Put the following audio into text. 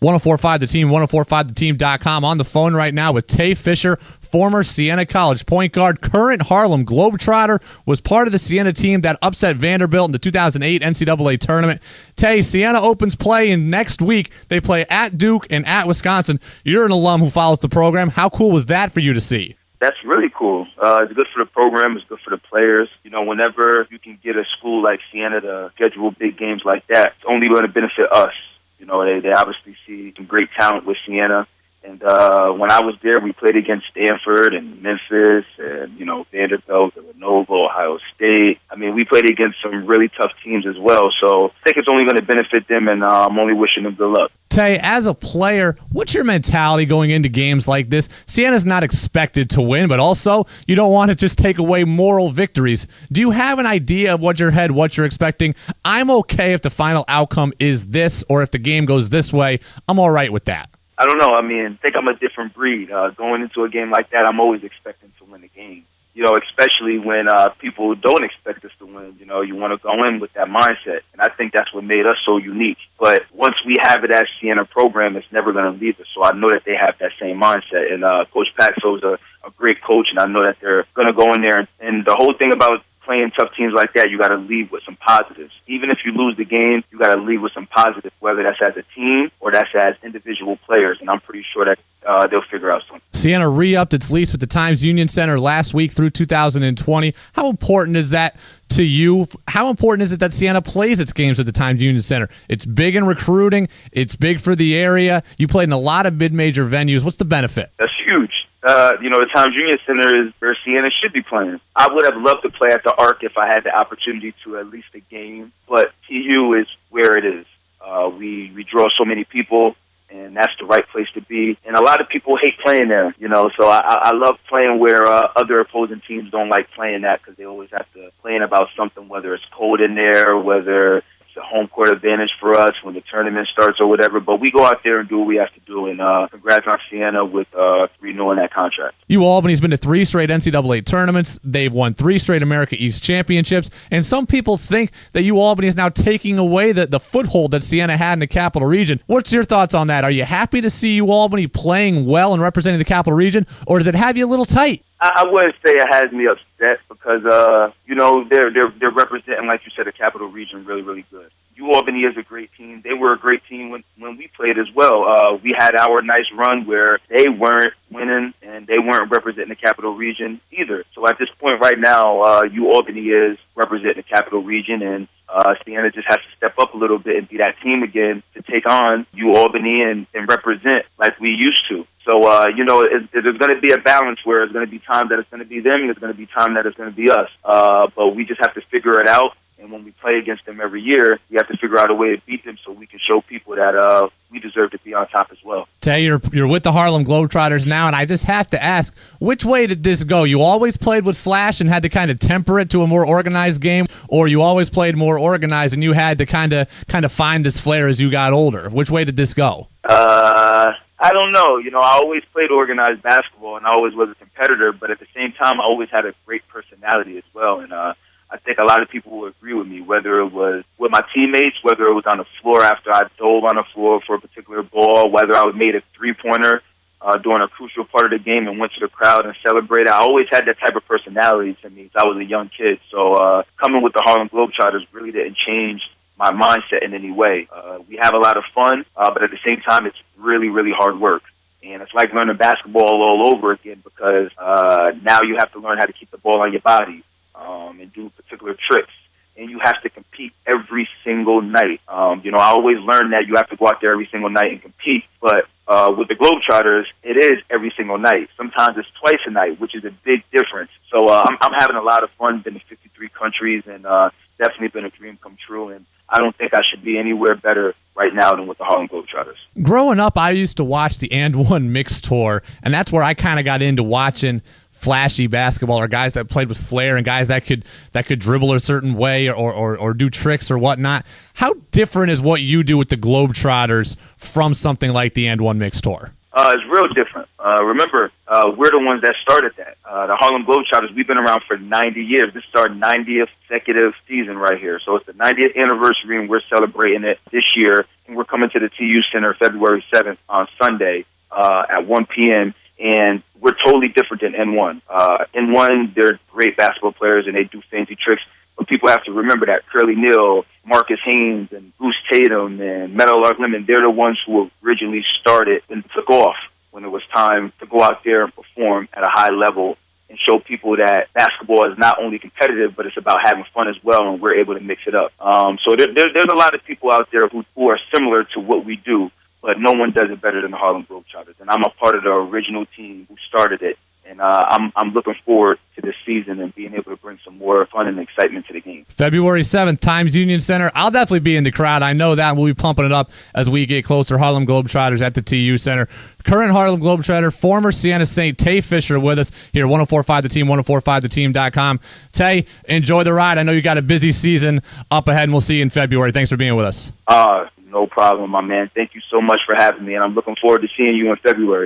1045 The Team, 1045theteam.com. On the phone right now with Tay Fisher, former Siena College point guard, current Harlem Globetrotter, was part of the Siena team that upset Vanderbilt in the 2008 NCAA tournament. Tay, Siena opens play in next week. They play at Duke and at Wisconsin. You're an alum who follows the program. How cool was that for you to see? That's really cool. It's good for the program. It's good for the players. You know, whenever you can get a school like Siena to schedule big games like that, it's only going to benefit us. You know, they obviously see some great talent with Siena. And when I was there, we played against Stanford and Memphis and, you know, Vanderbilt, Villanova, Ohio State. I mean, we played against some really tough teams as well. So I think it's only going to benefit them, and I'm only wishing them good luck. Tay, as a player, what's your mentality going into games like this? Siena's not expected to win, but also you don't want to just take away moral victories. Do you have an idea of what you're expecting? I'm okay if the final outcome is this, or if the game goes this way, I'm all right with that. I don't know. I mean, I think I'm a different breed. Going into a game like that, I'm always expecting to win the game. You know, especially when people don't expect us to win. You know, you want to go in with that mindset. And I think that's what made us so unique. But once we have it as Siena program, it's never going to leave us. So I know that they have that same mindset. And Coach Paxo is a great coach, and I know that they're going to go in there. And the whole thing about playing tough teams like that, you got to leave with some positives. Even if you lose the game, you got to leave with some positives, whether that's as a team or that's as individual players. And I'm pretty sure that they'll figure out something. Siena re-upped its lease with the Times Union Center last week through 2020. How important is that to you? How important is it that Siena plays its games at the Times Union Center? It's big in recruiting. It's big for the area. You played in a lot of mid-major venues. What's the benefit? That's huge. You know, the Times Union Center is where Siena should be playing. I would have loved to play at the Arc if I had the opportunity to at least a game, but TU is where it is. We draw so many people, and that's the right place to be. And a lot of people hate playing there, you know, so I love playing where other opposing teams don't like playing that, because they always have to complain about something, whether it's cold in there, whether a home court advantage for us when the tournament starts or whatever. But we go out there and do what we have to do. And congrats on Siena with renewing that contract. Albany's been to 3 straight NCAA tournaments. They've won 3 straight America East championships. And some people think that Albany is now taking away the foothold that Siena had in the Capital Region. What's your thoughts on that? Are you happy to see Albany playing well and representing the Capital Region, or does it have you a little tight? I wouldn't say it has me upset, because you know, they're representing, like you said, the Capital Region really, really good. Albany is a great team. They were a great team when we played as well. We had our nice run where they weren't winning and they weren't representing the Capital Region either. So at this point right now, Albany is representing the Capital Region, and Siena just has to step up a little bit and be that team again to take on Albany and represent like we used to. So, you know, there's going to be a balance where it's going to be time that it's going to be them, and there's going to be time that it's going to be us. But we just have to figure it out. And when we play against them every year, we have to figure out a way to beat them so we can show people that we deserve to be on top as well. Tay, you're with the Harlem Globetrotters now, and I just have to ask, which way did this go? You always played with flash and had to kind of temper it to a more organized game, or you always played more organized and you had to kind of find this flair as you got older? Which way did this go? I don't know. You know, I always played organized basketball, and I always was a competitor, but at the same time, I always had a great personality as well. And I think a lot of people will agree with me, whether it was with my teammates, whether it was on the floor after I dove on the floor for a particular ball, whether I made a three-pointer during a crucial part of the game and went to the crowd and celebrated. I always had that type of personality to me since I was a young kid. So coming with the Harlem Globetrotters really didn't change my mindset in any way. We have a lot of fun, but at the same time, it's really, really hard work. And it's like learning basketball all over again, because now you have to learn how to keep the ball on your body and do particular tricks. And you have to compete every single night. You know, I always learned that you have to go out there every single night and compete. But with the Globetrotters, it is every single night. Sometimes it's twice a night, which is a big difference. So I'm having a lot of fun. Been to 53 countries, and definitely been a dream come true. And I don't think I should be anywhere better right now than with the Harlem Globetrotters. Growing up, I used to watch the And One Mix Tour, and that's where I kind of got into watching flashy basketball, or guys that played with flair and guys that could dribble a certain way or do tricks or whatnot. How different is what you do with the Globetrotters from something like the And One Mix Tour? It's real different. Remember, we're the ones that started that. The Harlem Globetrotters, we've been around for 90 years. This is our 90th consecutive season right here. So it's the 90th anniversary, and we're celebrating it this year. And we're coming to the TU Center February 7th on Sunday at 1 p.m., and we're totally different than N1. N1, they're great basketball players, and they do fancy tricks. But people have to remember that Curly Neal, Marcus Haynes, and Bruce Tatum, and Meadowlark Lemon, they're the ones who originally started and took off when it was time to go out there and perform at a high level and show people that basketball is not only competitive, but it's about having fun as well, and we're able to mix it up. So there's a lot of people out there who are similar to what we do, but no one does it better than the Harlem Globetrotters. And I'm a part of the original team who started it. And I'm looking forward to this season and being able to bring some more fun and excitement to the game. February 7th, Times Union Center. I'll definitely be in the crowd. I know that. We'll be pumping it up as we get closer. Harlem Globetrotters at the TU Center. Current Harlem Globetrotter, former Siena Saint, Tay Fisher with us here, 104.5 The Team, 104.5theteam.com. Tay, enjoy the ride. I know you got a busy season up ahead, and we'll see you in February. Thanks for being with us. No problem, my man. Thank you so much for having me, and I'm looking forward to seeing you in February.